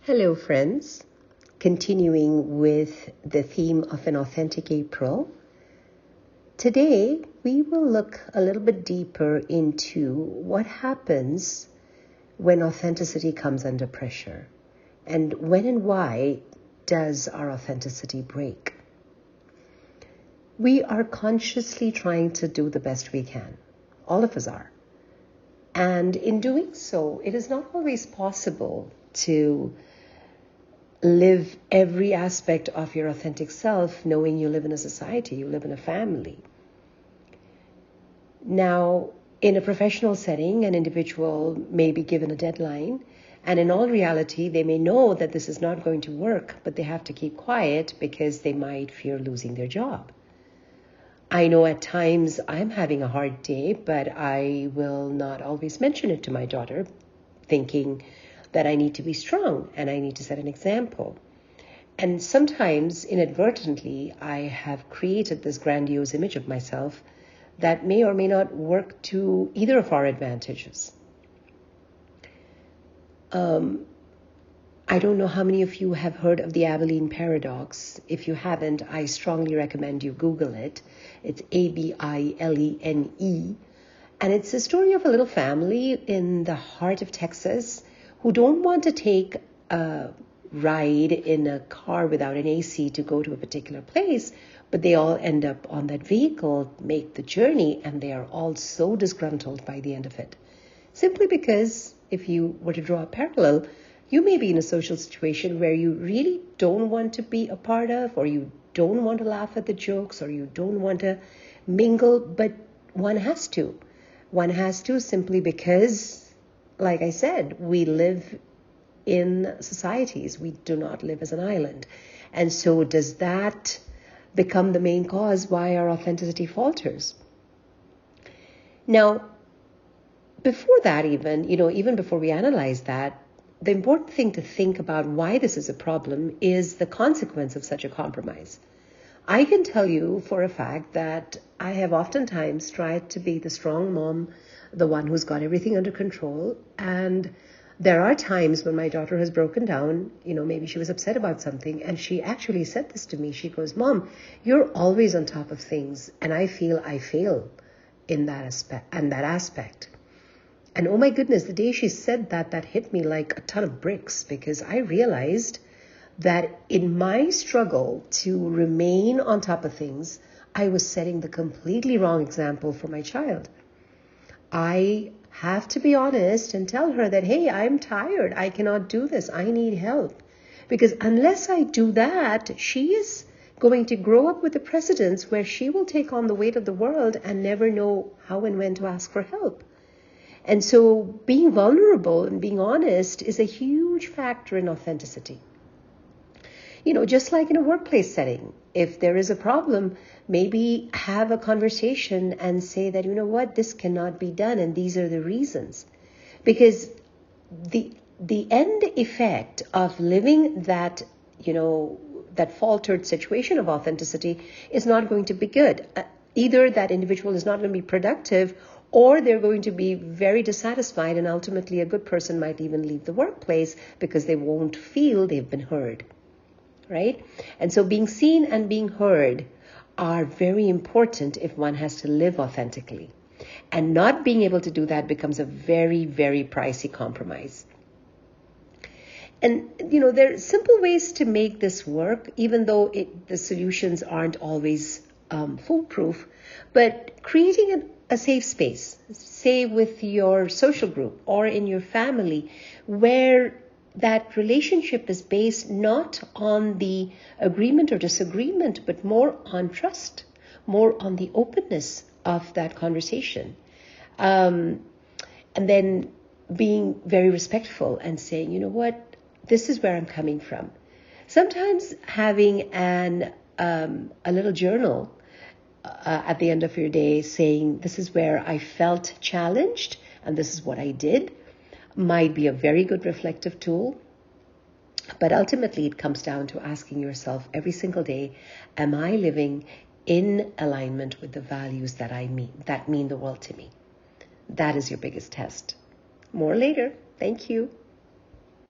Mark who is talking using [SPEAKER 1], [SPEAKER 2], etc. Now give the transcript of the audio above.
[SPEAKER 1] Hello, friends. Continuing with the theme of an authentic April, today we will look a little bit deeper into what happens when authenticity comes under pressure, and when and why does our authenticity break. We are consciously trying to do the best we can. All of us are. And in doing so, it is not always possible to live every aspect of your authentic self, knowing you live in a society, you live in a family. Now, in a professional setting, an individual may be given a deadline, and in all reality, they may know that this is not going to work, but they have to keep quiet because they might fear losing their job. I know at times I'm having a hard day, but I will not always mention it to my daughter, thinking that I need to be strong and I need to set an example. And sometimes, inadvertently, I have created this grandiose image of myself that may or may not work to either of our advantages. I don't know how many of you have heard of the Abilene paradox. If you haven't, I strongly recommend you Google it. It's Abilene. And it's the story of a little family in the heart of Texas who don't want to take a ride in a car without an AC to go to a particular place, but they all end up on that vehicle, make the journey, and they are all so disgruntled by the end of it. Simply because, if you were to draw a parallel, you may be in a social situation where you really don't want to be a part of, or you don't want to laugh at the jokes, or you don't want to mingle, but one has to. One has to simply because, like I said, we live in societies. We do not live as an island. And so does that become the main cause why our authenticity falters? Now, before that even before we analyze that, the important thing to think about why this is a problem is the consequence of such a compromise. I can tell you for a fact that I have oftentimes tried to be the strong mom, the one who's got everything under control. And there are times when my daughter has broken down, maybe she was upset about something, and she actually said this to me. She goes, "Mom, you're always on top of things, and I feel I fail in that aspect." And oh my goodness, the day she said that hit me like a ton of bricks, because I realized that in my struggle to remain on top of things, I was setting the completely wrong example for my child. I have to be honest and tell her that, hey, I'm tired. I cannot do this. I need help. Because unless I do that, she is going to grow up with a precedence where she will take on the weight of the world and never know how and when to ask for help. And so being vulnerable and being honest is a huge factor in authenticity. Just like in a workplace setting, if there is a problem, maybe have a conversation and say that, this cannot be done and these are the reasons. Because the end effect of living that faltered situation of authenticity is not going to be good. Either that individual is not going to be productive, or they're going to be very dissatisfied, and ultimately a good person might even leave the workplace because they won't feel they've been heard. Right? And so being seen and being heard are very important if one has to live authentically. And not being able to do that becomes a very, very pricey compromise. And, there are simple ways to make this work, even though the solutions aren't always foolproof. But creating a safe space, say with your social group or in your family, where that relationship is based not on the agreement or disagreement, but more on trust, more on the openness of that conversation. And then being very respectful and saying, this is where I'm coming from. Sometimes having a little journal at the end of your day saying, this is where I felt challenged and this is what I did, might be a very good reflective tool. But ultimately, it comes down to asking yourself every single day, am I living in alignment with the values that mean the world to me? That is your biggest test. More later. Thank you.